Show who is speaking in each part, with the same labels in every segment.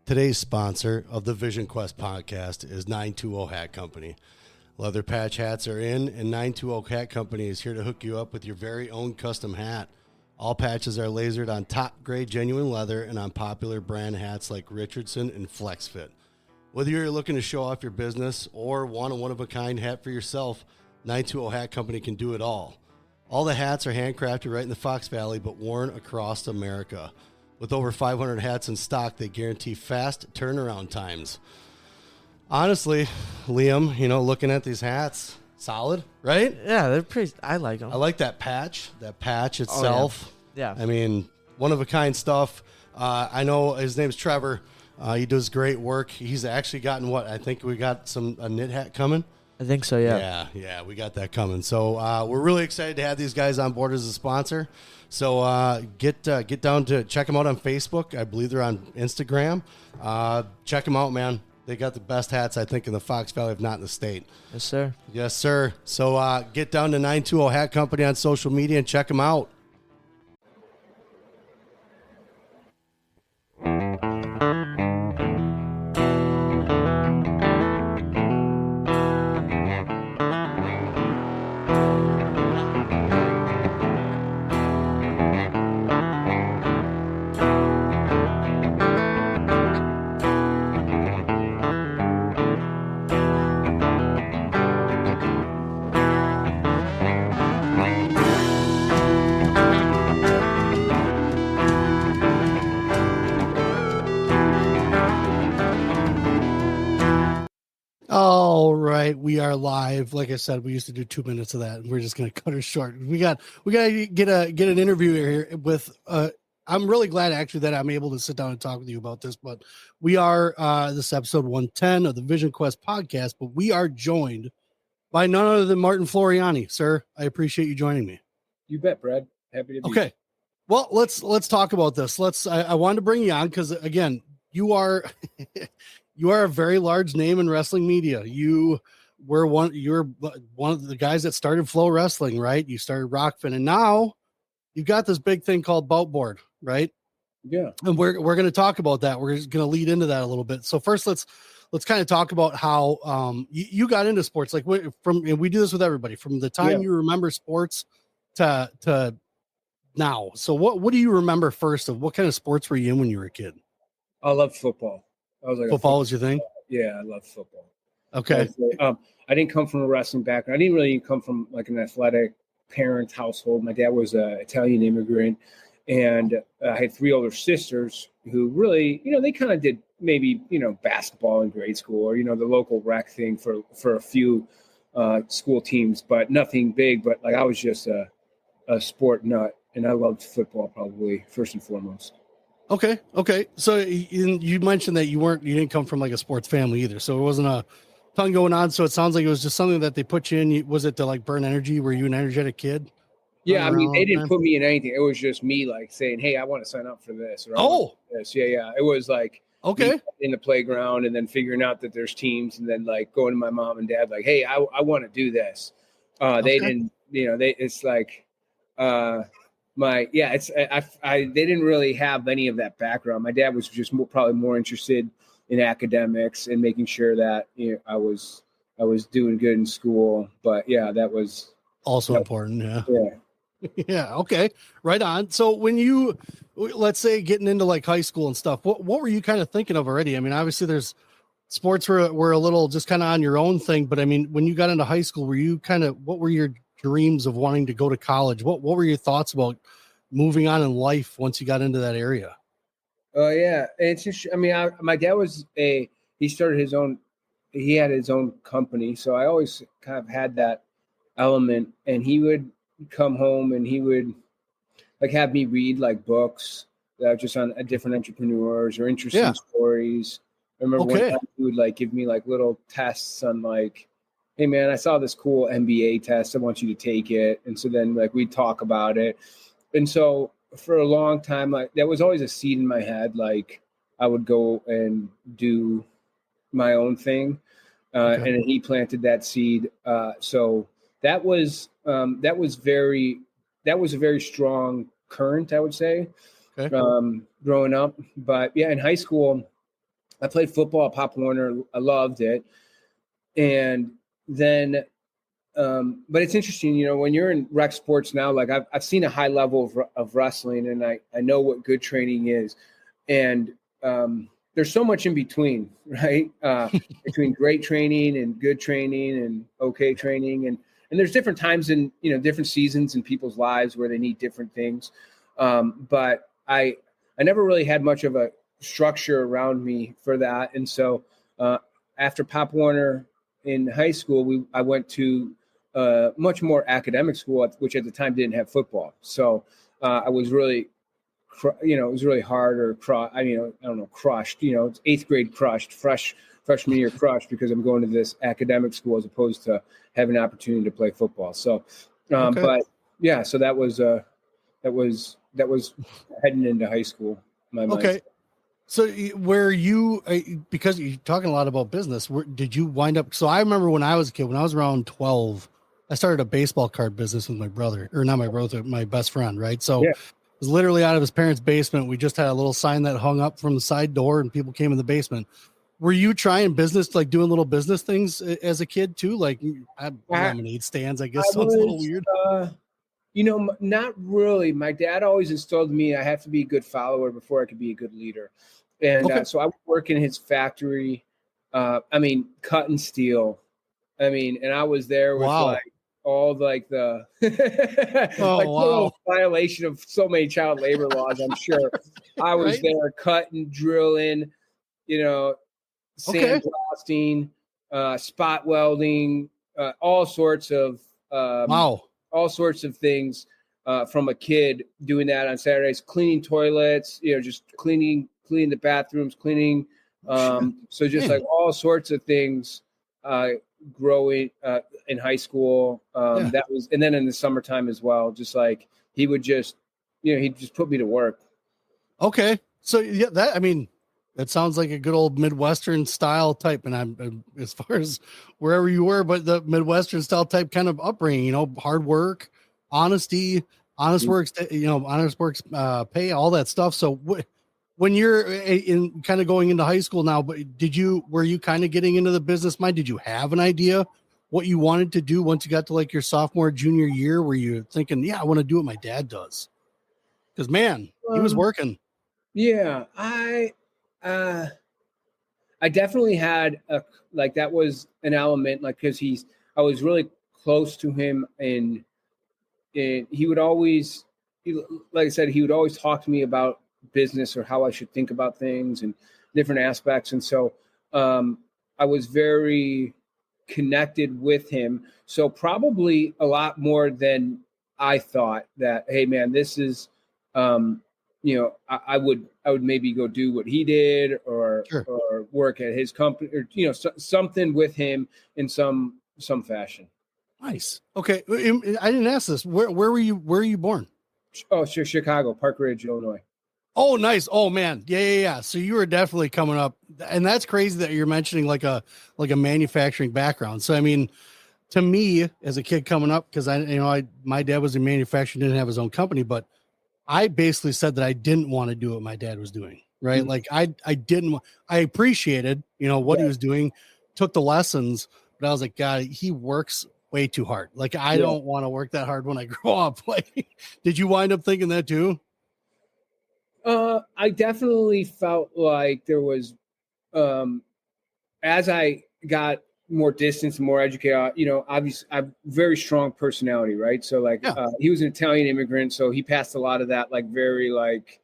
Speaker 1: Today's sponsor of the Vision Quest podcast is 920 Hat Company. Leather patch hats are in, and 920 Hat Company is here to hook you up with your very own custom hat. All patches are lasered on top-grade genuine leather and on popular brand hats like Richardson and FlexFit. Whether you're looking to show off your business or want a one-of-a-kind hat for yourself, 920 Hat Company can do it all. All the hats are handcrafted right in the Fox Valley, but worn across America. With over 500 hats in stock, they guarantee fast turnaround times. Honestly, Liam, looking at these hats, solid, right?
Speaker 2: Yeah, they're pretty. I like them.
Speaker 1: I like that patch itself.
Speaker 2: Oh, yeah.
Speaker 1: I mean, one-of-a-kind stuff. I know his name's Trevor. He does great work. He's actually gotten I think we got a knit hat coming.
Speaker 2: I think so, yeah.
Speaker 1: Yeah, we got that coming. So we're really excited to have these guys on board as a sponsor. So get down to check them out on Facebook. I believe they're on Instagram. Check them out, man. They got the best hats, I think, in the Fox Valley, if not in the state.
Speaker 2: Yes, sir.
Speaker 1: Yes, sir. So get down to 920 Hat Company on social media and check them out. All right, we are live. Like I said, we used to do 2 minutes of that, and we're just going to cut it short. We got to get an interview here with. I'm really glad actually that I'm able to sit down and talk with you about this. But we are this episode 110 of the Vision Quest podcast. But we are joined by none other than Martin Floriani, sir. I appreciate you joining me.
Speaker 3: You bet, Brad. Happy to be
Speaker 1: okay.
Speaker 3: Here.
Speaker 1: Well, let's talk about this. I wanted to bring you on because again, you are. You are a very large name in wrestling media. You're one of the guys that started FloWrestling, right? You started Rockfin, and now you've got this big thing called Boutboard, right?
Speaker 3: Yeah.
Speaker 1: And we're going to talk about that. We're just going to lead into that a little bit. So first, let's kind of talk about how you got into sports. Like and we do this with everybody from the time you remember sports to now. So what do you remember first of what kind of sports were you in when you were a kid?
Speaker 3: I loved football. I was like
Speaker 1: football was your thing?
Speaker 3: Yeah, I love football.
Speaker 1: Okay.
Speaker 3: I didn't come from a wrestling background. I didn't really come from like an athletic parent household. My dad was an Italian immigrant, and I had 3 older sisters who really, they kind of did maybe, basketball in grade school or, the local rec thing for a few school teams, but nothing big. But like I was just a sport nut, and I loved football probably first and foremost.
Speaker 1: Okay. So you mentioned that you didn't come from like a sports family either. So it wasn't a ton going on. So it sounds like it was just something that they put you in. Was it to like burn energy? Were you an energetic kid?
Speaker 3: Yeah. I mean, they didn't put me in anything. It was just me like saying, hey, I want to sign up for this. Or this. Yeah. It was like,
Speaker 1: okay,
Speaker 3: in the playground and then figuring out that there's teams and then like going to my mom and dad, like, hey, I want to do this. They didn't, it's like, they didn't really have any of that background. My dad was just probably more interested in academics and making sure that I was doing good in school. But yeah, that was
Speaker 1: also important.
Speaker 3: Yeah.
Speaker 1: Yeah. Okay. Right on. So when you, let's say, getting into like high school and stuff, what were you kind of thinking of already? I mean, obviously there's sports were a little just kind of on your own thing, but I mean, when you got into high school, what were your dreams of wanting to go to college? What were your thoughts about moving on in life once you got into that area?
Speaker 3: Oh yeah. It's just, my dad he had his own company. So I always kind of had that element, and he would come home and he would like have me read like books that were just on different entrepreneurs or interesting stories. I remember one time he would like give me like little tests on like, hey man, I saw this cool MBA test. I want you to take it. And so then like we'd talk about it. And so for a long time, like that was always a seed in my head. Like I would go and do my own thing. And he planted that seed. So that was a very strong current, I would say, growing up. But yeah, in high school, I played football at Pop Warner. I loved it. And then, but it's interesting, you know, when you're in rec sports now, like I've seen a high level of wrestling, and I know what good training is. And there's so much in between, right? Between great training and good training and okay training. And there's different times in, you know, different seasons in people's lives where they need different things. But I never really had much of a structure around me for that. And so after Pop Warner in high school, I went to much more academic school, which at the time didn't have football. So I was really, you know, it was really hard or crushed, you know, it's 8th grade crushed, freshman year crushed because I'm going to this academic school as opposed to having an opportunity to play football. So, but yeah, so that was heading into high school. My mindset.
Speaker 1: So where you, because you're talking a lot about business, where did you wind up? So I remember when I was a kid, when I was around 12, I started a baseball card business with my brother, or not my brother, my best friend. Right. So it was literally out of his parents' basement. We just had a little sign that hung up from the side door and people came in the basement. Were you trying business, like doing little business things as a kid too? Like lemonade stands, I guess sounds a little weird.
Speaker 3: You know, not really. My dad always instilled in me I have to be a good follower before I could be a good leader. And so I would work in his factory. Cut and steel. And I was there with like all like the violation of so many child labor laws, I'm sure. I was there cutting, drilling, you know, sandblasting, spot welding, all sorts of things from a kid doing that on Saturdays, cleaning toilets, you know, just cleaning the bathrooms, cleaning. So just like all sorts of things growing in high school. That was, and then in the summertime as well, just like he would just, you know, he'd just put me to work.
Speaker 1: Okay. So yeah, that sounds like a good old Midwestern style type. And I'm as far as wherever you were, but the Midwestern style type kind of upbringing, you know, hard work, honesty, honest works, pay, all that stuff. So when you're in kind of going into high school now, but were you kind of getting into the business mind? Did you have an idea what you wanted to do once you got to like your sophomore, junior year? Were you thinking, yeah, I want to do what my dad does? Because man, he was working.
Speaker 3: Yeah, I definitely had that was an element, like, because I was really close to him, and he would always, like I said, he would always talk to me about business or how I should think about things and different aspects. And so I was very connected with him. So probably a lot more than I thought that, hey man, this is, you know, I would maybe go do what he did or work at his company, or, you know, something with him in some fashion.
Speaker 1: Nice. Okay. I didn't ask this. Where were you born?
Speaker 3: Oh, sure. Chicago, Park Ridge, Illinois.
Speaker 1: Oh, nice. Oh man. Yeah. So you were definitely coming up, and that's crazy that you're mentioning like a manufacturing background. So, I mean, to me as a kid coming up, cause my dad was in manufacturing, didn't have his own company, but I basically said that I didn't want to do what my dad was doing. Right. Mm-hmm. Like I appreciated, you know, what he was doing, took the lessons, but I was like, God, he works way too hard. Like, I don't want to work that hard when I grow up. Like, did you wind up thinking that too?
Speaker 3: I definitely felt like there was, as I got more distance and more educated, you know, obviously I have very strong personality, right? So like, he was an Italian immigrant, so he passed a lot of that, like very like,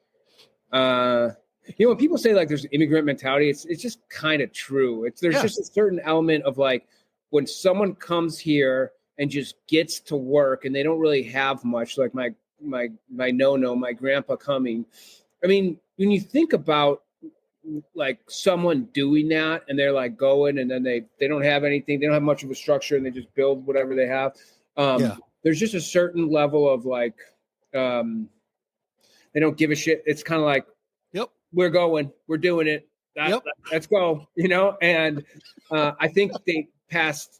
Speaker 3: you know, when people say like there's immigrant mentality, it's just kind of true. There's just a certain element of like, when someone comes here and just gets to work and they don't really have much, like my grandpa coming. I mean, when you think about like someone doing that and they're like going, and then they don't have anything, they don't have much of a structure, and they just build whatever they have. There's just a certain level of like, they don't give a shit. It's kind of like, we're going, we're doing it. Let's go, you know? And I think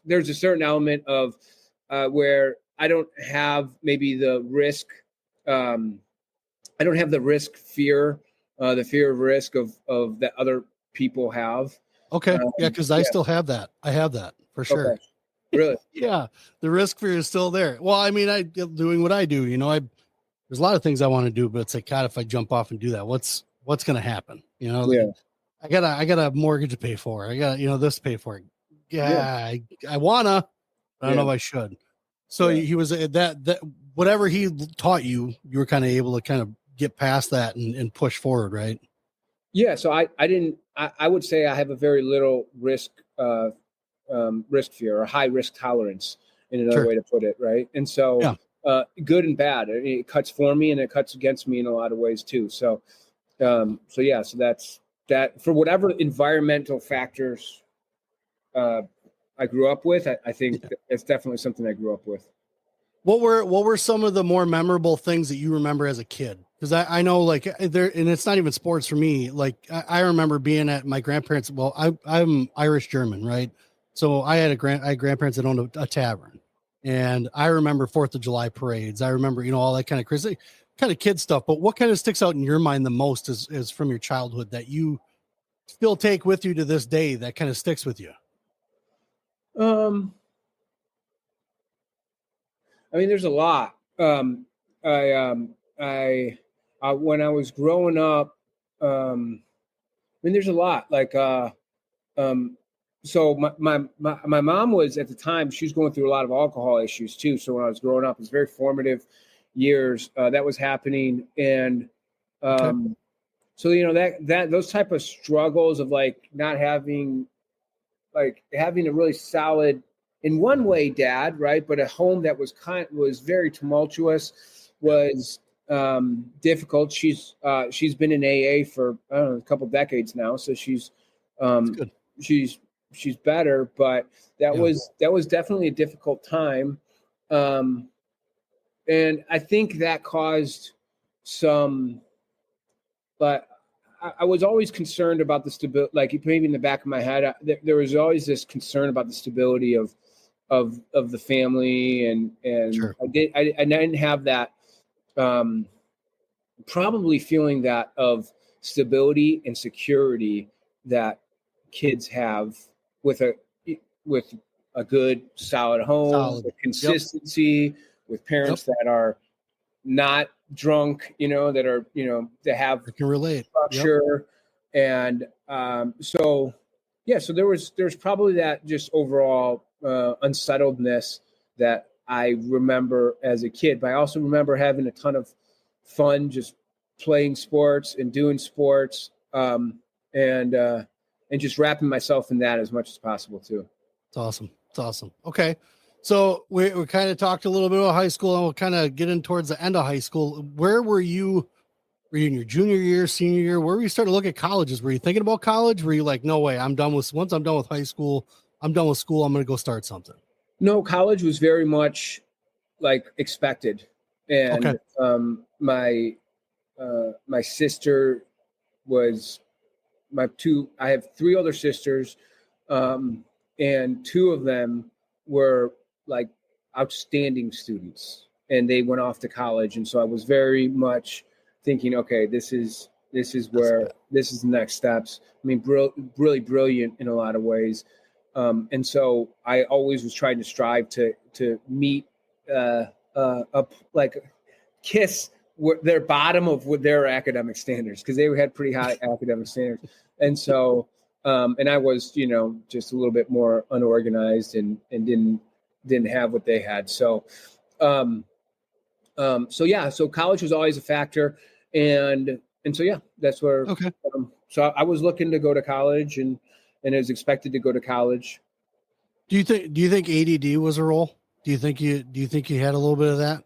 Speaker 3: there's a certain element of where I don't have maybe the risk. I don't have the risk fear, the fear of risk of that other people have.
Speaker 1: Okay. Yeah. Cause I still have that. I have that for sure.
Speaker 3: Okay. Really?
Speaker 1: Yeah. The risk fear is still there. Well, I mean, doing what I do, there's a lot of things I want to do, but it's like, God, if I jump off and do that, what's going to happen? I got a mortgage to pay for. I got, this to pay for. Yeah. I wanna, but I don't know if I should. So he was that whatever he taught you, you were kind of able to kind of get past that and push forward. Right.
Speaker 3: Yeah. So I would say I have a very little risk fear or high risk tolerance in another way to put it. Right. And so, good and bad, it cuts for me and it cuts against me in a lot of ways too. So that's that. For whatever environmental factors I grew up with, I think it's definitely something I grew up with.
Speaker 1: What were some of the more memorable things that you remember as a kid? Because I know like there, and it's not even sports for me. Like I remember being at my grandparents. Well, I'm Irish German, right? So I had grandparents that owned a tavern, and I remember 4th of July parades. I remember all that kind of crazy kind of kid stuff. But what kind of sticks out in your mind the most is from your childhood that you still take with you to this day that kind of sticks with you?
Speaker 3: I mean, there's a lot. When I was growing up, I mean, there's a lot. Like, so my mom was at the time, she was going through a lot of alcohol issues too. So when I was growing up, it was very formative years that was happening, and so that those type of struggles of like not having a really solid, in one way, dad, right? But a home that was very tumultuous, was difficult. She's been in AA for I don't know, a couple decades now, so she's better. But that was definitely a difficult time, and I think that caused some. But I was always concerned about the stability. Like maybe in the back of my head, there was always this concern about the stability of the family, and sure. I didn't have that, probably feeling that of stability and security that kids have with a good solid home, with consistency, with parents that are not drunk, that are, that have
Speaker 1: I can relate
Speaker 3: structure. And so there's probably that just overall unsettledness that I remember as a kid. But I also remember having a ton of fun just playing sports and doing sports, and just wrapping myself in that as much as possible too.
Speaker 1: It's awesome. Okay. So we kind of talked a little bit about high school, and we'll kind of get in towards the end of high school. Where were you? Were you in your junior year, senior year? Where were you starting to look at colleges? Were you thinking about college? Were you like, no way, once I'm done with high school, I'm done with school, I'm going to go start something?
Speaker 3: No, college was very much like expected. And my sister was I have 3 older sisters, and 2 of them were like outstanding students, and they went off to college. And so I was very much thinking, okay, this is the next steps. I mean, really brilliant in a lot of ways. And so I always was trying to strive to meet, kiss their bottom of their academic standards, because they had pretty high academic standards. And so, and I was, just a little bit more unorganized and didn't have what they had. So, so college was always a factor. And so, that's where, so I was looking to go to college and was expected to go to college.
Speaker 1: Do you think ADD was a role? Do you think you had a little bit of that?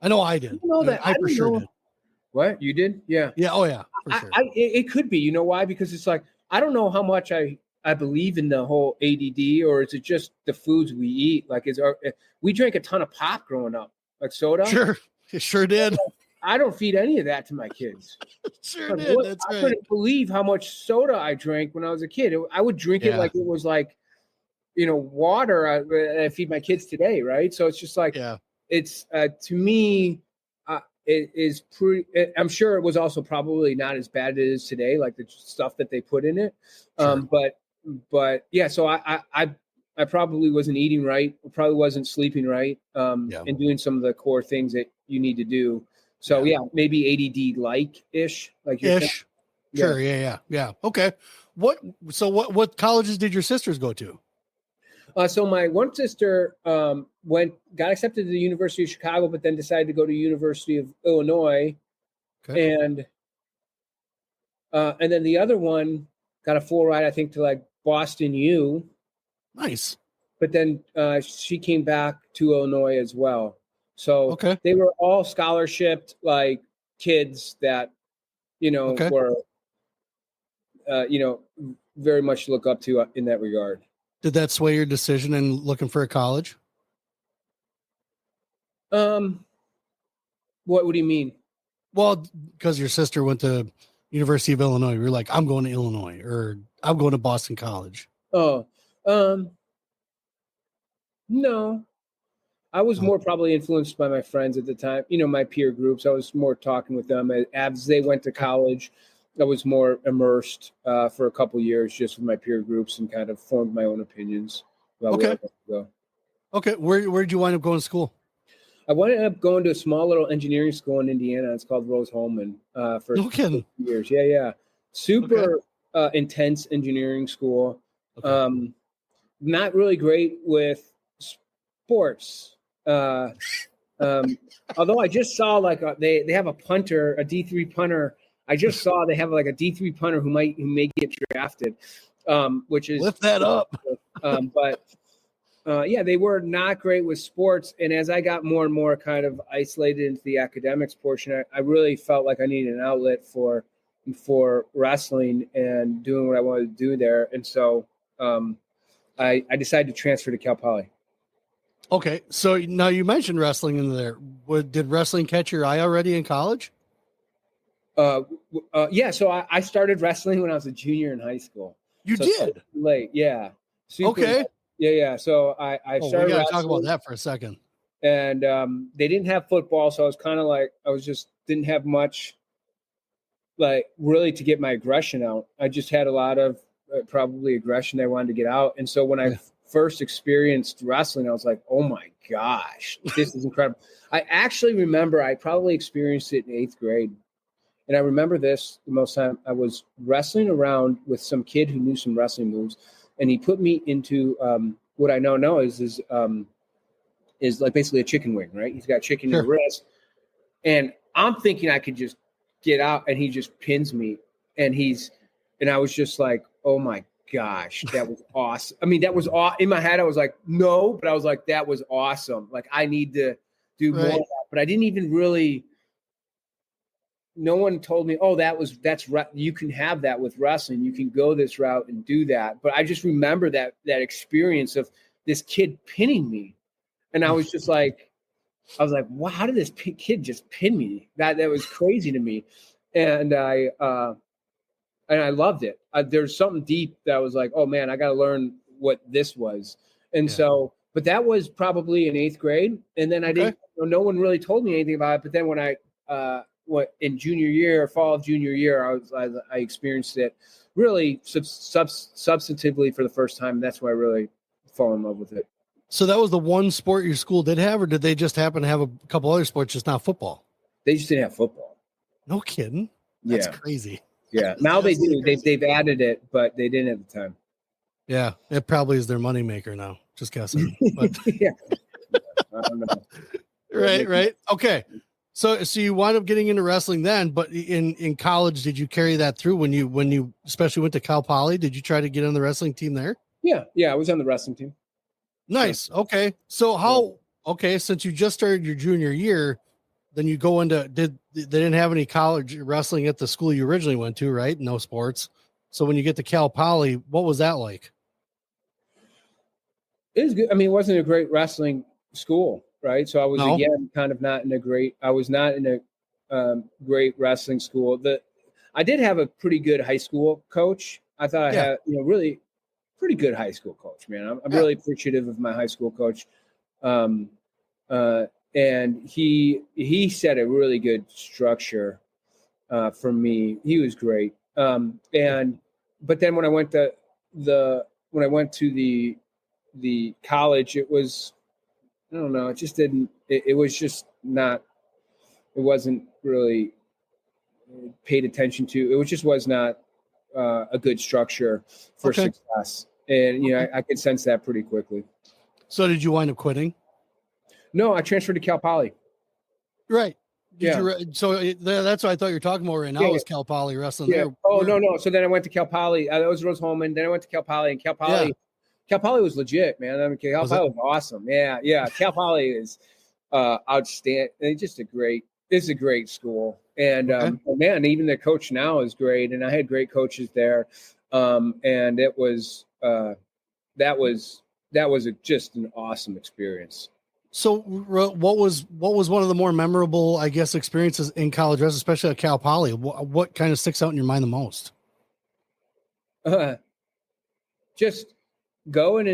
Speaker 1: I know I did. I for sure did.
Speaker 3: What, you did? Yeah.
Speaker 1: Yeah. Oh yeah. For sure.
Speaker 3: It could be, you know why? Because it's like, I don't know how much I believe in the whole ADD, or is it just the foods we eat? Like, we drank a ton of pop growing up, like soda.
Speaker 1: Sure. It sure did.
Speaker 3: I don't feed any of that to my kids.
Speaker 1: Sure did. That's right.
Speaker 3: I couldn't believe how much soda I drank when I was a kid. I would drink it like it was like, water. I feed my kids today, right? So it's just like, it's to me, it is pretty. I'm sure it was also probably not as bad as it is today, like the stuff that they put in it.
Speaker 1: Sure.
Speaker 3: But yeah, so I probably wasn't eating right, probably wasn't sleeping right, and doing some of the core things that you need to do. So yeah, maybe ADD like-ish, like you're
Speaker 1: ish. Sure. Yeah. Okay. What colleges did your sisters go to?
Speaker 3: So my one sister got accepted to the University of Chicago, but then decided to go to University of Illinois, and then the other one got a full ride, I think, to like Boston U.
Speaker 1: Nice.
Speaker 3: But then she came back to Illinois as well. So they were all scholarshiped, like kids that were very much look up to in that regard.
Speaker 1: Did that sway your decision in looking for a college?
Speaker 3: What do you mean?
Speaker 1: Well, because your sister went to University of Illinois, you're like, I'm going to Illinois, or I'm going to Boston College.
Speaker 3: Oh, no. I was more probably influenced by my friends at the time, my peer groups. I was more talking with them as they went to college. I was more immersed for a couple years just with my peer groups and kind of formed my own opinions about where I wanted to go. Okay.
Speaker 1: Where did you wind up going to school?
Speaker 3: I wound up going to a small little engineering school in Indiana. It's called Rose-Hulman for 2 years. Yeah. Super intense engineering school. Not really great with sports. Although I just saw like they have a punter, a D3 punter. I just saw they have like a D3 punter who may get drafted, which is
Speaker 1: lift that up.
Speaker 3: But they were not great with sports. And as I got more and more kind of isolated into the academics portion, I really felt like I needed an outlet for wrestling and doing what I wanted to do there. And so I decided to transfer to Cal Poly.
Speaker 1: Okay. So now you mentioned wrestling in there. Did wrestling catch your eye already in college?
Speaker 3: Yeah. So I started wrestling when I was a junior in high school.
Speaker 1: You did?
Speaker 3: Late. Yeah. Super late. Yeah. So I started.
Speaker 1: We got to talk about that for a second.
Speaker 3: And they didn't have football. So I was kind of like, didn't have much like really to get my aggression out. I just had a lot of probably aggression I wanted to get out. And so when I first experienced wrestling, I was like, oh my gosh, this is incredible. I actually remember I probably experienced it in 8th grade. And I remember this the most time. I was wrestling around with some kid who knew some wrestling moves, and he put me into what I now is like basically a chicken wing, right? He's got chicken in the wrist, and I'm thinking I could just get out, and he just pins me, and I was just like, oh my gosh, that was awesome. I mean, that was in my head. I was like, no, but I was like, that was awesome. Like I need to do more of that, but I didn't even really. No one told me, oh, you can have that with wrestling. You can go this route and do that. But I just remember that experience of this kid pinning me. And I was like, wow, how did this kid just pin me? That was crazy to me. And I loved it. There's something deep that I was like, oh man, I got to learn what this was. And so, but that was probably in 8th grade. And then no one really told me anything about it. But then when I, in junior year, fall of junior year, I experienced it really substantively for the first time. That's why I really fall in love with it.
Speaker 1: So that was the one sport your school did have, or did they just happen to have a couple other sports, just not football?
Speaker 3: They just didn't have football.
Speaker 1: No kidding. That's crazy.
Speaker 3: Yeah. Now they do. They've added it, but they didn't at the time.
Speaker 1: Yeah. It probably is their moneymaker now. Just guessing. But
Speaker 3: yeah. I don't know.
Speaker 1: Right. Okay. So you wound up getting into wrestling then, but in college, did you carry that through when you especially went to Cal Poly? Did you try to get on the wrestling team there?
Speaker 3: Yeah, I was on the wrestling team.
Speaker 1: Nice. Yeah. Okay. So since you just started your junior year, then you go into they didn't have any college wrestling at the school you originally went to, right? No sports. So when you get to Cal Poly, what was that like?
Speaker 3: It was good. I mean, it wasn't a great wrestling school. Right. So I was again kind of not in a great great wrestling school. I did have a pretty good high school coach. I thought I had, really pretty good high school coach, man. I'm really appreciative of my high school coach. he set a really good structure for me. He was great. But then when I went to the college, it was, I don't know, it just didn't. It was just not. It wasn't really paid attention to. It just was not a good structure for success, and I could sense that pretty quickly.
Speaker 1: So did you wind up quitting?
Speaker 3: No, I transferred to Cal Poly.
Speaker 1: Right. So that's what I thought you were talking about right now was Cal Poly wrestling there.
Speaker 3: Oh, no. So then I went to Cal Poly. That was Rose Holman. Then I went to Cal Poly, and Cal Poly was legit, man. I mean, Cal Poly was awesome. Yeah. Cal Poly is outstanding. It's a great school. And man, even the coach now is great. And I had great coaches there. And it was that was just an awesome experience.
Speaker 1: So what was one of the more memorable, I guess, experiences in college wrestling, especially at Cal Poly? What kind of sticks out in your mind the most?
Speaker 3: Just going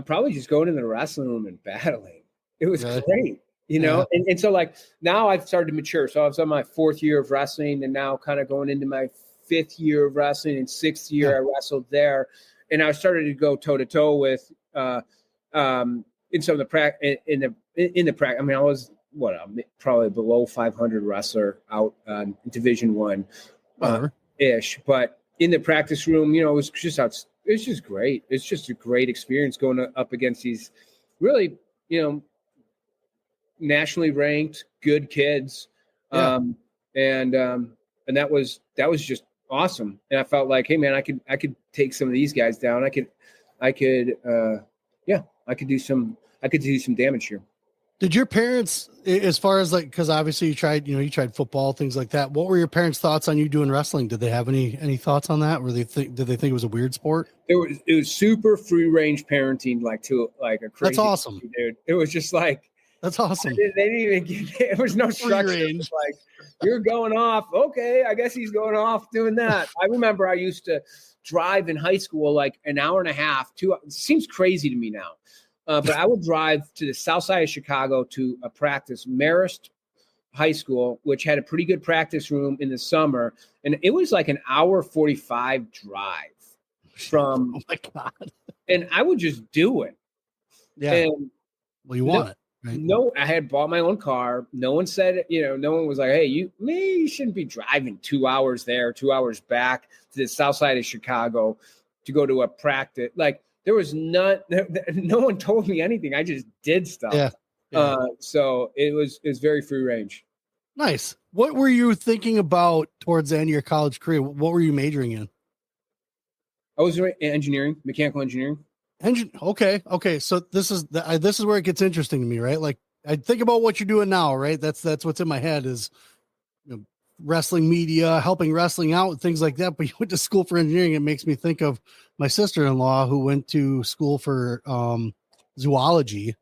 Speaker 3: probably just going in the wrestling room and battling. It was great, And so like now I've started to mature. So I was on my 4th year of wrestling, and now kind of going into my 5th year of wrestling, and 6th year I wrestled there, and I started to go toe to toe with in some of the practice in the practice. I mean, I was probably below 500 wrestler out in Division I ish, but in the practice room, it was just it's just great. It's just a great experience going up against these really, nationally ranked good kids. And that was just awesome. And I felt like, hey man, I could take some of these guys down. I could do some damage here.
Speaker 1: Did your parents, as far as like, cause obviously you tried football, things like that. What were your parents' thoughts on you doing wrestling? Did they have any thoughts on that? Did they think it was a weird sport?
Speaker 3: It was super free range parenting, like a crazy.
Speaker 1: That's awesome,
Speaker 3: dude. It was just like,
Speaker 1: that's awesome.
Speaker 3: They didn't even there was no structure. It was like, you're going off. Okay. I guess he's going off doing that. I remember I used to drive in high school, like an hour and a half, 2 hours. It seems crazy to me now. But I would drive to the south side of Chicago to a practice, Marist High School, which had a pretty good practice room in the summer. And it was like an hour 45 drive from.
Speaker 1: Oh, my God.
Speaker 3: And I would just do it.
Speaker 1: Yeah. And you want it. Right?
Speaker 3: No, I had bought my own car. No one said, no one was like, hey, you shouldn't be driving 2 hours there, 2 hours back to the south side of Chicago to go to a practice. Like, there was no one told me anything. I just did stuff. Yeah. So it was very free range.
Speaker 1: Nice. What were you thinking about towards the end of your college career? What were you majoring in?
Speaker 3: I was engineering, mechanical engineering.
Speaker 1: Okay. So this is where it gets interesting to me, right? Like I think about what you're doing now, right? That's what's in my head is wrestling media, helping wrestling out, things like that. But you went to school for engineering. It makes me think of my sister-in-law who went to school for zoology,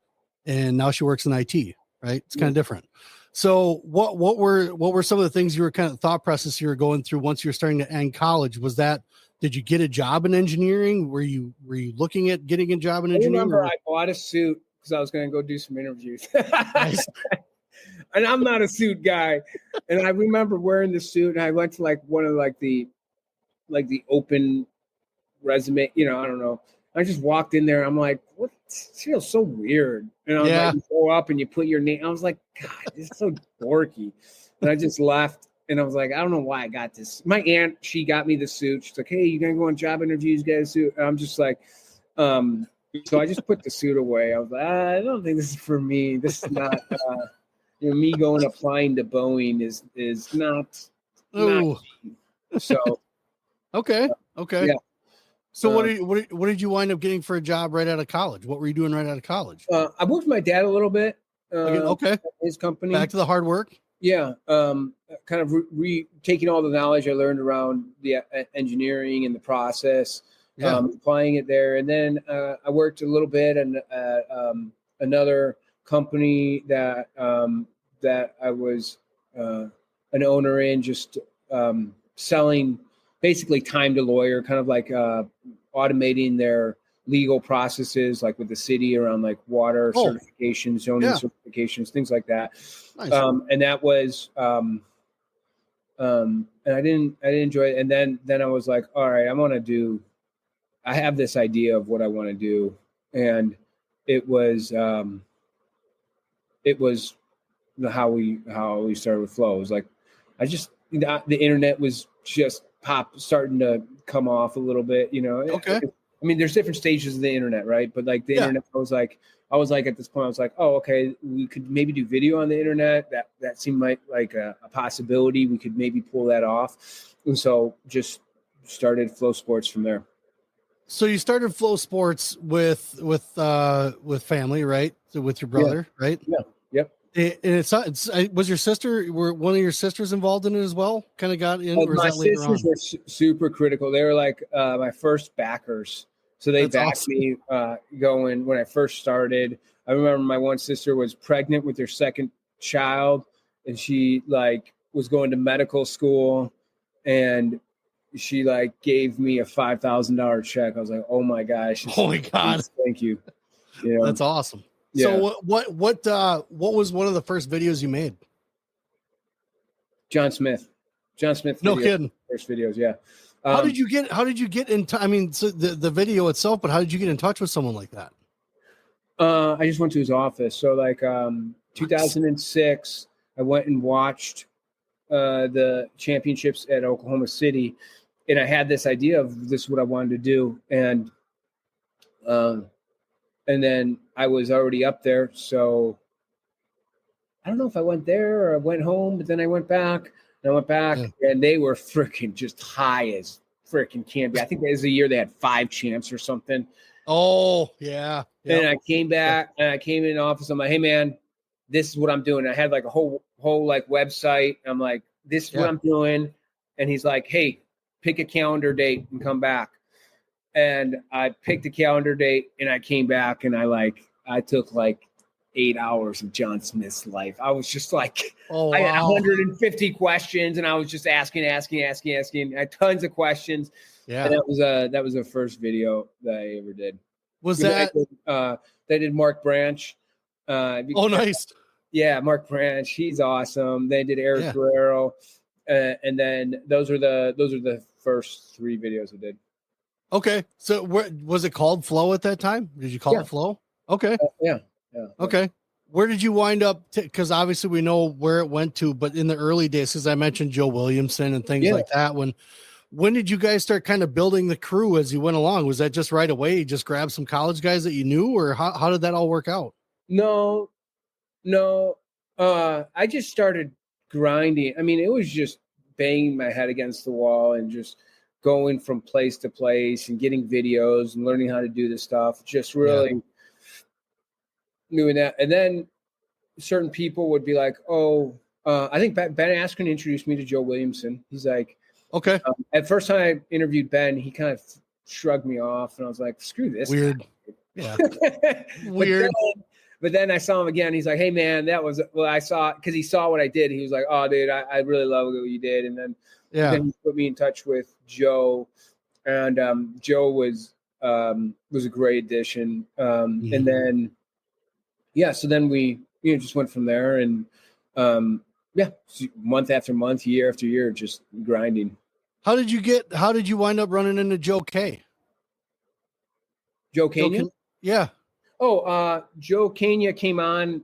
Speaker 1: and now she works in IT. Right? It's kind of different. So what were some of the things you were kind of thought process you were going through once you were starting to end college? Was that, did you get a job in engineering? Were you looking at getting a job in engineering?
Speaker 3: I remember I bought a suit because I was going to go do some interviews. And I'm not a suit guy. And I remember wearing the suit, and I went to like one of the open resume, I don't know. I just walked in there. I'm like, what? This feels so weird. And I was like, you go up and you put your name. I was like, God, this is so dorky. And I just left. And I was like, I don't know why I got this. My aunt, she got me the suit. She's like, hey, you going to go on job interviews, get a suit? And I'm just like, so I just put the suit away. I was like, I don't think this is for me. This is not, me going applying to Boeing is not so.
Speaker 1: Okay.
Speaker 3: Yeah.
Speaker 1: So what did you wind up getting for a job right out of college? What were you doing right out of college?
Speaker 3: I worked with my dad a little bit. His company.
Speaker 1: Back to the hard work.
Speaker 3: Yeah. Kind of taking all the knowledge I learned around the engineering and the process, applying it there. And then I worked a little bit in another company that I was an owner in, just selling basically time to lawyer, kind of like automating their legal processes, like with the city around like water certifications, zoning certifications, things like that.
Speaker 1: Nice.
Speaker 3: And that was, and I didn't enjoy it. And then I was like, all right, I have this idea of what I want to do. And it was how we started with Flow. It was like, the internet was just starting to come off a little bit,
Speaker 1: Okay.
Speaker 3: I mean, there's different stages of the internet, right? But like the internet, I was like at this point, I was like, oh, okay, we could maybe do video on the internet. That seemed like a possibility. We could maybe pull that off. And so just started Flow Sports from there.
Speaker 1: So you started Flow Sports with family, right? So with your brother, right?
Speaker 3: Yeah. Yep.
Speaker 1: And was your sister? Were one of your sisters involved in it as well? Kind of got in. Or
Speaker 3: my sisters were super critical. They were like my first backers, so they backed me going when I first started. I remember my one sister was pregnant with her second child, and she like was going to medical school, and she like gave me a $5,000 check. I was like, oh my gosh.
Speaker 1: Oh my God.
Speaker 3: Thank you.
Speaker 1: That's awesome. Yeah. So what was one of the first videos you made?
Speaker 3: John Smith.
Speaker 1: No kidding.
Speaker 3: First videos. Yeah.
Speaker 1: How did you get in I mean, so the video itself, but how did you get in touch with someone like that?
Speaker 3: I just went to his office. So like 2006, I went and watched the championships at Oklahoma City, and I had this idea of this is what I wanted to do, and then I was already up there, so I don't know if I went there or I went home, but then I went back, and they were freaking just high as freaking can be. I think that was the year they had 5 champs or something.
Speaker 1: Oh yeah.
Speaker 3: Yep. And I came back and I came in the office. I'm like, hey man, this is what I'm doing. I had like a whole like website. I'm like, this is what I'm doing. And he's like, hey, pick a calendar date and come back. And I picked a calendar date and I came back and I took like 8 hours of John Smith's life. I was just like, I had 150 questions and I was just asking. I had tons of questions. Yeah. And that was the first video that I ever did.
Speaker 1: Was that?
Speaker 3: They did Mark Branch.
Speaker 1: Nice.
Speaker 3: Yeah, Mark Branch. He's awesome. They did Eric Guerrero. And then those are the first 3 videos I did.
Speaker 1: Okay. So was it called Flow at that time? Did you call it Flow? Okay.
Speaker 3: Yeah.
Speaker 1: Okay. Where did you wind up? Because obviously we know where it went to, but in the early days, because I mentioned Joe Williamson and things like that. When did you guys start kind of building the crew as you went along? Was that just right away? You just grabbed some college guys that you knew, or how did that all work out?
Speaker 3: No. I just started grinding. I mean, it was just banging my head against the wall and just going from place to place and getting videos and learning how to do this stuff. Just really doing that. And then certain people would be like, I think Ben Askren introduced me to Joe Williamson. He's like,
Speaker 1: okay.
Speaker 3: At first time I interviewed Ben, he kind of shrugged me off, and I was like, "Screw this."
Speaker 1: Weird.
Speaker 3: Guy.
Speaker 1: Yeah. Weird.
Speaker 3: But then I saw him again. He's like, "Hey man, I saw," because he saw what I did. He was like, "Oh dude, I really love what you did." And then he put me in touch with Joe, and Joe was a great addition. And then so then we just went from there, and month after month, year after year, just grinding. How did
Speaker 1: you wind up running into Joe K?
Speaker 3: Joe Kania?
Speaker 1: Yeah.
Speaker 3: Joe Kania came on.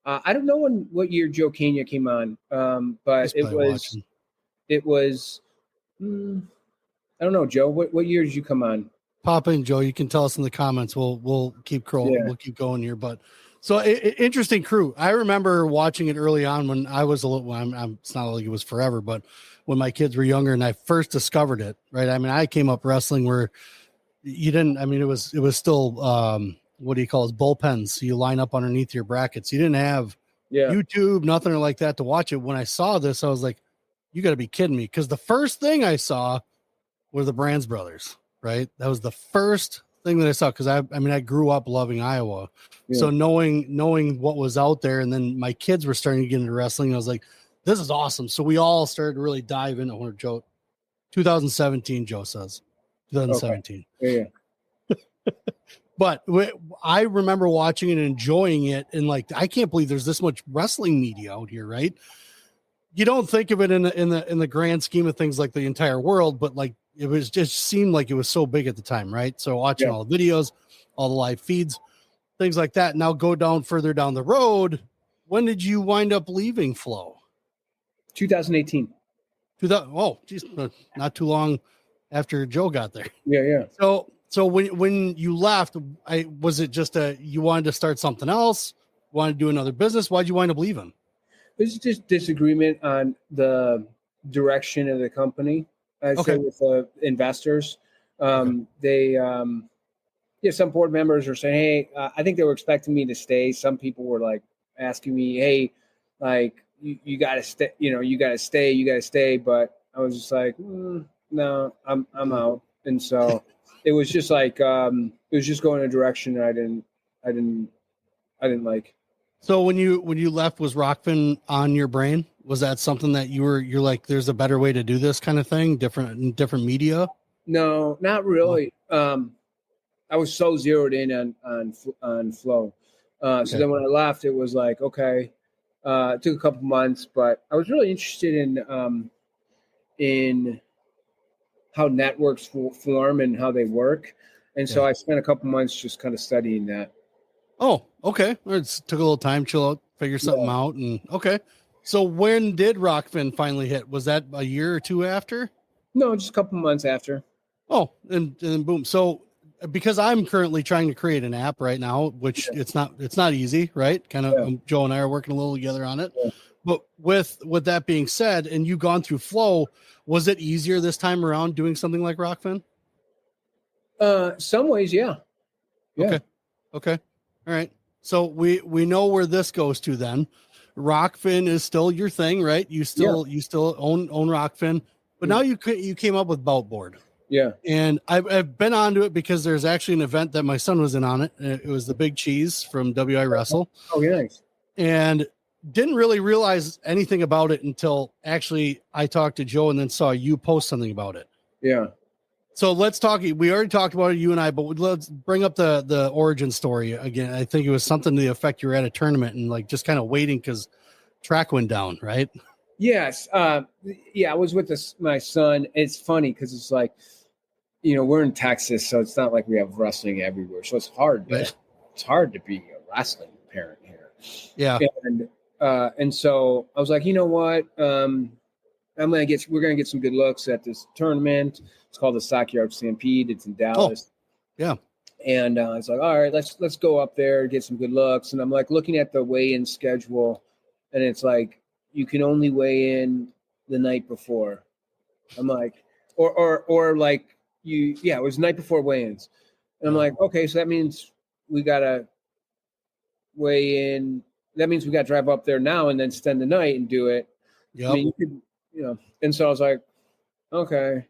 Speaker 3: I don't know what year Joe Kania came on. But it was, I don't know, Joe, what year did you come on?
Speaker 1: Pop in, Joe. You can tell us in the comments. We'll keep crawling. Yeah. We'll keep going here, but so interesting crew. I remember watching it early on when I was a little. It's not like it was forever, but when my kids were younger and I first discovered it, right? I mean, I came up wrestling where you didn't. I mean, it was still what do you call it? Bullpens. So you line up underneath your brackets. You didn't have YouTube, nothing like that to watch it. When I saw this, I was like, "You got to be kidding me!" Because the first thing I saw were the Brands brothers. Right, that was the first thing that I saw because I grew up loving Iowa, so knowing what was out there, and then my kids were starting to get into wrestling. I was like, "This is awesome!" So we all started to really dive into Joe. 2017, Joe says 2017.
Speaker 3: Okay. Yeah.
Speaker 1: But I remember watching and enjoying it, and like I can't believe there's this much wrestling media out here, right? You don't think of it in the grand scheme of things like the entire world, but like it was just seemed like it was so big at the time, right? So watching all the videos, all the live feeds, things like that. Now go down further down the road. When did you wind up leaving Flow?
Speaker 3: 2018.
Speaker 1: Oh, geez, not too long after Joe got there.
Speaker 3: Yeah.
Speaker 1: So when you left, was it just you wanted to start something else? Wanted to do another business? Why'd you wind up leaving?
Speaker 3: It was just disagreement on the direction of the company. I'd say with the investors. They, some board members are saying, hey, I think they were expecting me to stay. Some people were like asking me, hey, like you got to stay, you got to stay. But I was just like, no, I'm out. And so it was just like, it was just going in a direction that I didn't like.
Speaker 1: So when you left, was Rockfin on your brain? Was that something that you're like, there's a better way to do this kind of thing, different media?
Speaker 3: No, not really. I was so zeroed in on Flow. So then when I left, it was like, okay, it took a couple months, but I was really interested in how networks form and how they work. And so I spent a couple months just kind of studying that.
Speaker 1: Oh, okay. It took a little time, chill out, figure something out. And okay. So when did Rockfin finally hit? Was that a year or two after?
Speaker 3: No, just a couple months after.
Speaker 1: Oh, and then boom. So because I'm currently trying to create an app right now, which it's not easy, right? Kind of Joe and I are working a little together on it. Yeah. But with that being said, and you gone through Flow, was it easier this time around doing something like Rockfin?
Speaker 3: Some ways, yeah.
Speaker 1: Okay. All right. So we know where this goes to then. Rockfin is still your thing, right? You still own Rockfin, but now you came up with Boutboard.
Speaker 3: Yeah.
Speaker 1: And I've been onto it because there's actually an event that my son was in on it. It was the Big Cheese from WI Wrestle.
Speaker 3: Oh, yeah, nice.
Speaker 1: And didn't really realize anything about it until actually I talked to Joe and then saw you post something about it.
Speaker 3: Yeah.
Speaker 1: So let's talk. We already talked about it, you and I, but let's bring up the origin story again. I think it was something to the effect you were at a tournament and like just kind of waiting because track went down, right?
Speaker 3: Yes. I was with my son. It's funny because it's like, we're in Texas, so it's not like we have wrestling everywhere. So it's hard. It's hard to be a wrestling parent here.
Speaker 1: Yeah.
Speaker 3: And so I was like, you know what? we're gonna get some good looks at this tournament. It's called the Stockyard Stampede. It's in Dallas.
Speaker 1: Oh, yeah.
Speaker 3: And it's like, all right, let's go up there, get some good looks. And I'm like looking at the weigh-in schedule, and it's like you can only weigh in the night before. I'm like, or like it was night before weigh-ins. And I'm like, okay, so that means we gotta weigh in. That means we got to drive up there now and then spend the night and do it.
Speaker 1: Yeah.
Speaker 3: I mean, you could, and so I was like, okay,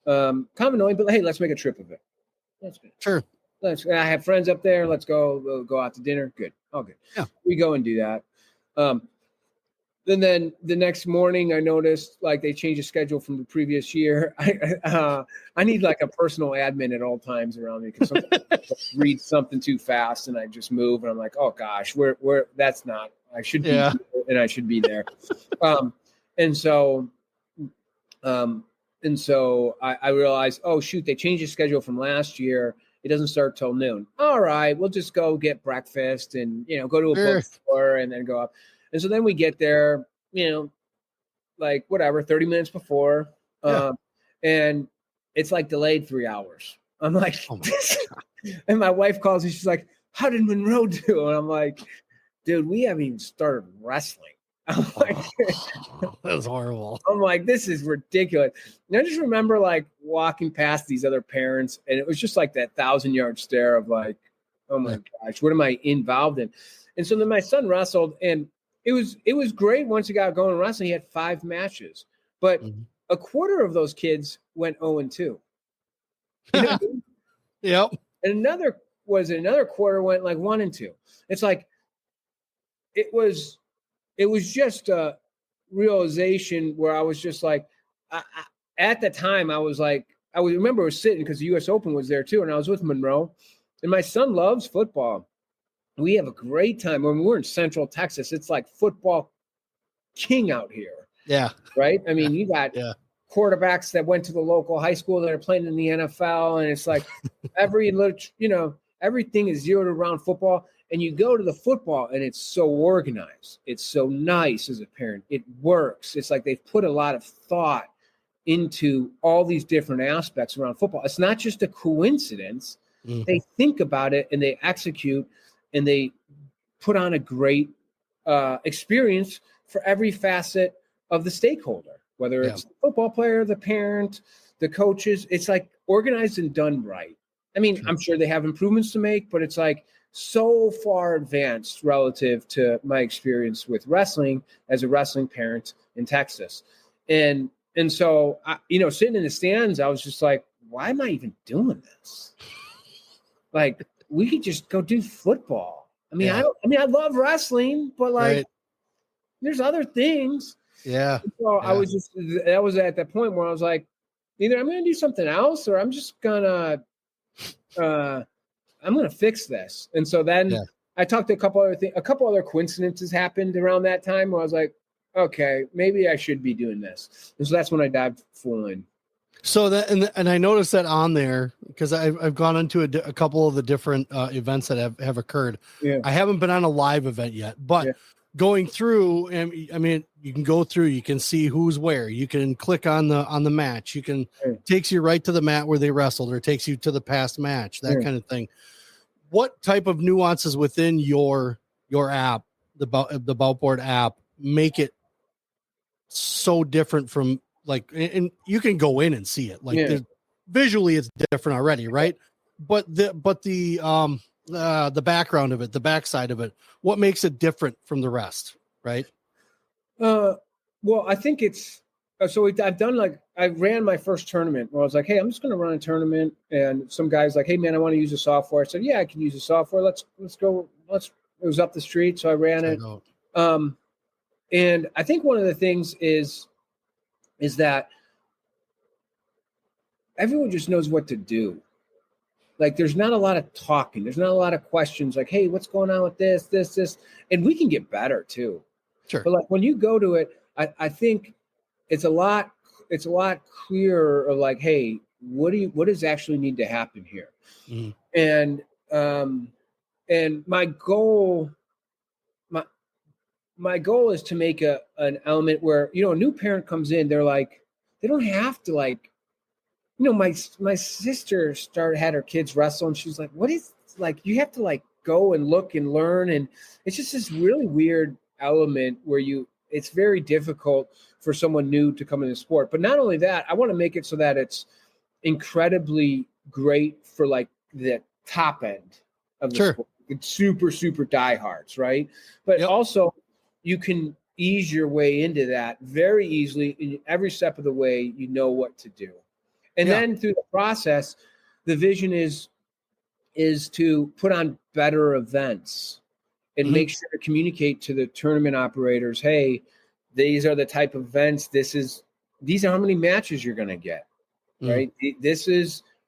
Speaker 3: kind of annoying, but hey, let's make a trip of it. That's good.
Speaker 1: Sure.
Speaker 3: I have friends up there. Let's go. We'll go out to dinner. Good. Oh, good.
Speaker 1: Yeah.
Speaker 3: We go and do that. Then the next morning, I noticed like they changed the schedule from the previous year. I need like a personal admin at all times around me because sometimes I read something too fast and I just move and I'm like, oh gosh, that's not. I should be and I should be there. And so I realized, oh shoot, they changed the schedule from last year. It doesn't start till noon. All right, we'll just go get breakfast and go to a bookstore and then go up. And so then we get there, like whatever, 30 minutes before. And it's like delayed 3 hours. I'm like, oh and my wife calls me. She's like, how did Monroe do? And I'm like, dude, we haven't even started wrestling. I'm like,
Speaker 1: that was horrible.
Speaker 3: I'm like, this is ridiculous. And I just remember like walking past these other parents, and it was just like that 1,000-yard stare of like, oh my gosh, what am I involved in? And so then my son wrestled, and it was great once he got going wrestling. He had 5 matches, but a quarter of those kids went 0-2.
Speaker 1: Yep.
Speaker 3: And another quarter went like 1-2. It's like it was just a realization where I was just like, at the time I was like, I remember I was sitting because the U.S. Open was there too, and I was with Monroe, and my son loves football. We have a great time when we're in Central Texas. It's like football king out here.
Speaker 1: Yeah.
Speaker 3: Right. I mean, you got quarterbacks that went to the local high school that are playing in the NFL, and it's like everything is zeroed around football. And you go to the football, and it's so organized. It's so nice as a parent. It works. It's like they've put a lot of thought into all these different aspects around football. It's not just a coincidence. Mm-hmm. They think about it, and they execute, and they put on a great experience for every facet of the stakeholder, whether it's the football player, the parent, the coaches. It's like organized and done right. I mean, I'm sure they have improvements to make, but it's like so far advanced relative to my experience with wrestling as a wrestling parent in Texas. And so, sitting in the stands, I was just like, why am I even doing this? Like, we could just go do football. I mean, I love wrestling, but like, there's other things. Yeah. So I was that was at that point where I was like, either I'm going to do something else, or I'm just gonna, I'm going to fix this. And so then I talked to a couple other coincidences happened around that time where I was like, okay, maybe I should be doing this. And so that's when I dived full in.
Speaker 1: So that, and I noticed that on there because I've gone into a couple of the different events that have occurred. Yeah. I haven't been on a live event yet, but going through, and I mean, you can go through, you can see who's where, you can click on the match, you can takes you right to the mat where they wrestled, or takes you to the past match, that kind of thing. What type of nuances within your app, the Boutboard app, make it so different from like, and you can go in and see it like visually it's different already, right? But the background of it, the backside of it, what makes it different from the rest, right?
Speaker 3: Well, I think it's I've done I ran my first tournament where I was like, hey, I'm just going to run a tournament, and some guys like, hey man, I want to use the software. I said, yeah, I can use the software. Let's go. It was up the street, so I ran it. And I think one of the things is that everyone just knows what to do. Like, there's not a lot of talking. There's not a lot of questions like, hey, what's going on with this? And we can get better too.
Speaker 1: Sure.
Speaker 3: But like when you go to it, I think it's a lot clearer of like, hey, what does actually need to happen here? Mm-hmm. And my goal is to make an element where, a new parent comes in, they're like, they don't have to like, my sister had her kids wrestle, and she's like, what is, like, you have to like go and look and learn. And it's just this really weird element where it's very difficult for someone new to come in the sport. But not only that, I want to make it so that it's incredibly great for like the top end of the sport. It's super, super diehards, right? But also you can ease your way into that very easily. In every step of the way, you know what to do. And then through the process, the vision is to put on better events and make sure to communicate to the tournament operators, hey, these are the type of events. These are how many matches you're going to get, right?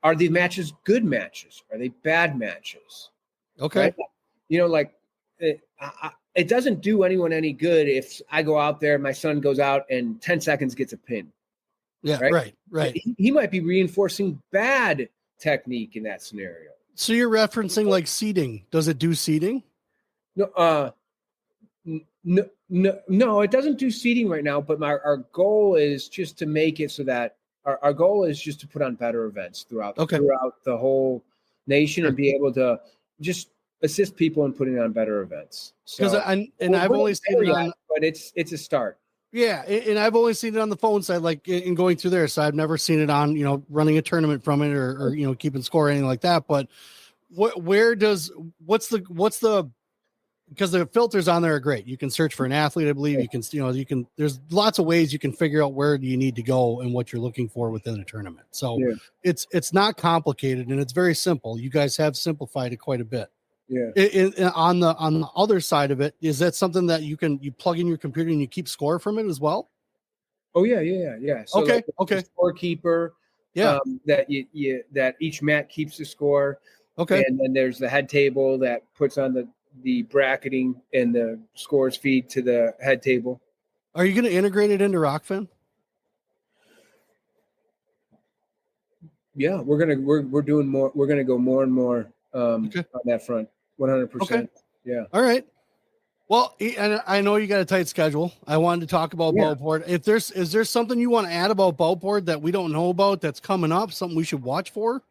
Speaker 3: Are the matches good matches? Are they bad matches?
Speaker 1: Okay.
Speaker 3: Right? It doesn't do anyone any good if I go out there, my son goes out and 10 seconds gets a pin.
Speaker 1: Yeah, right.
Speaker 3: He might be reinforcing bad technique in that scenario.
Speaker 1: So you're referencing like seeding. Does it do seeding?
Speaker 3: No, it doesn't do seeding right now. But our goal is just to make it so that our goal is just to put on better events throughout the whole nation and be able to just assist people in putting on better events. Because
Speaker 1: I've only seen it on,
Speaker 3: but it's a start.
Speaker 1: Yeah, and I've only seen it on the phone side, like in going through there. So I've never seen it on, running a tournament from it or keeping score or anything like that. But what's the because the filters on there are great. You can search for an athlete, I believe. You can there's lots of ways you can figure out where you need to go and what you're looking for within a tournament. So it's not complicated and it's very simple. You guys have simplified it quite a bit.
Speaker 3: Yeah.
Speaker 1: On the other side of it, is that something that you plug in your computer and you keep score from it as well?
Speaker 3: Oh yeah. So
Speaker 1: okay.
Speaker 3: The scorekeeper,
Speaker 1: Yeah.
Speaker 3: That that each mat keeps the score.
Speaker 1: Okay.
Speaker 3: And then there's the head table that puts on the bracketing, and the scores feed to the head table.
Speaker 1: Are you going to integrate it into Rockfin?
Speaker 3: Yeah, we're doing more. We're gonna go more and more on that front. 100%.
Speaker 1: Okay.
Speaker 3: Yeah.
Speaker 1: All right. Well, and I know you got a tight schedule. I wanted to talk about Boutboard. Is there something you want to add about Boutboard that we don't know about that's coming up? Something we should watch for?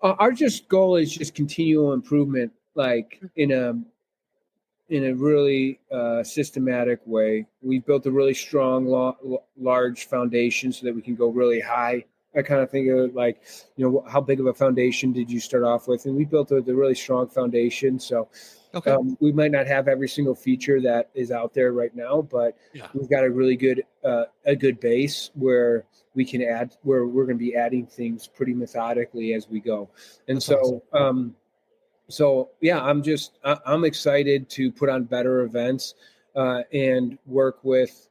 Speaker 3: Our goal is just continual improvement, like in a really systematic way. We've built a really strong, large foundation so that we can go really high. I kind of think of it like, how big of a foundation did you start off with? And we built a really strong foundation. So we might not have every single feature that is out there right now, but we've got a really good base where we can add, where we're going to be adding things pretty methodically as we go. And that's awesome. I'm excited to put on better events and work with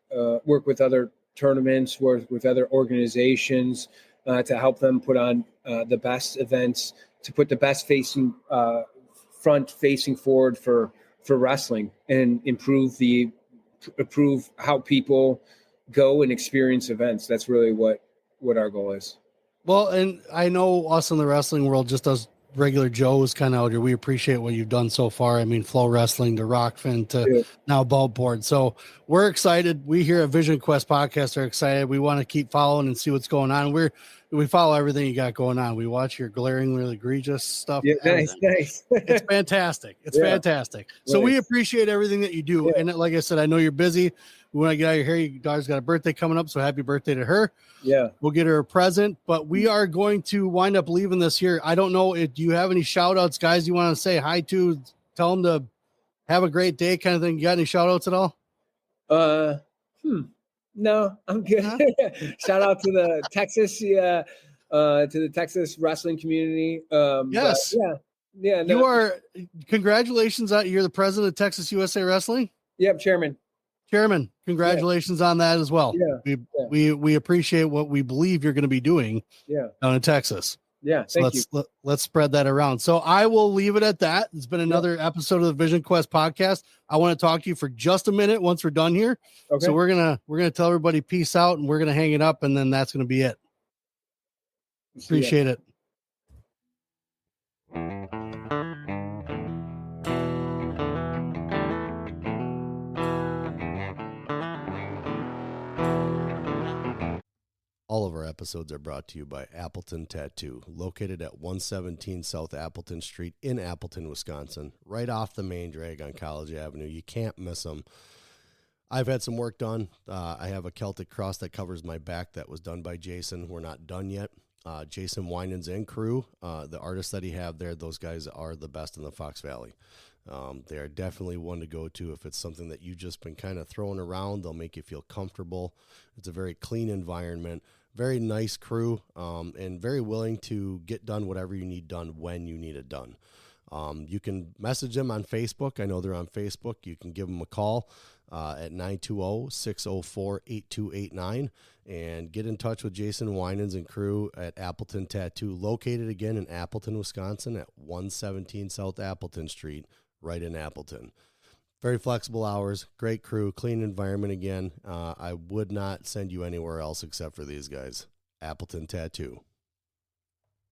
Speaker 3: other tournaments, work with other organizations to help them put on the best events, to put the best front facing forward for wrestling, and improve how people go and experience events. That's really what our goal is.
Speaker 1: Well, and I know us in the wrestling world, just us regular Joes kind of out here, we appreciate what you've done so far. I mean, FloWrestling to Rockfin to now Boutboard. So we're excited. We here at Vision Quest Podcast are excited. We want to keep following and see what's going on. We follow everything you got going on. We watch your glaringly egregious stuff.
Speaker 3: Yeah, nice.
Speaker 1: It's fantastic. It's fantastic. So we appreciate everything that you do. And like I said, I know you're busy. We want to get out of your hair. Your daughter's got a birthday coming up, so happy birthday to her.
Speaker 3: Yeah.
Speaker 1: We'll get her a present, but we are going to wind up leaving this here. I don't know if you have any shout outs, guys, you want to say hi to, tell them to have a great day kind of thing. You got any shout outs at all?
Speaker 3: No, I'm good. Shout out to the Texas wrestling community.
Speaker 1: Yes.
Speaker 3: Yeah.
Speaker 1: You are, congratulations. You're the president of Texas USA Wrestling.
Speaker 3: Yep. Chairman,
Speaker 1: congratulations on that as well. We appreciate what we believe you're going to be doing down in Texas.
Speaker 3: Yeah,
Speaker 1: let's spread that around. So I will leave it at that. It's been another episode of the Vision Quest Podcast. I want to talk to you for just a minute once we're done here. Okay. So we're gonna tell everybody peace out, and we're gonna hang it up, and then that's gonna be it. Appreciate it. All of our episodes are brought to you by Appleton Tattoo, located at 117 South Appleton Street in Appleton, Wisconsin, right off the main drag on College Avenue. You can't miss them. I've had some work done. I have a Celtic cross that covers my back that was done by Jason. We're not done yet. Jason Winans and crew, the artists that he have there, those guys are the best in the Fox Valley. They are definitely one to go to if it's something that you've just been kind of throwing around. They'll make you feel comfortable. It's a very clean environment. Very nice crew, and very willing to get done whatever you need done when you need it done. You can message them on Facebook. I know they're on Facebook. You can give them a call at 920-604-8289 and get in touch with Jason Winans and crew at Appleton Tattoo, located again in Appleton, Wisconsin at 117 South Appleton Street, right in Appleton. Very flexible hours, great crew, clean environment again. I would not send you anywhere else except for these guys. Appleton Tattoo.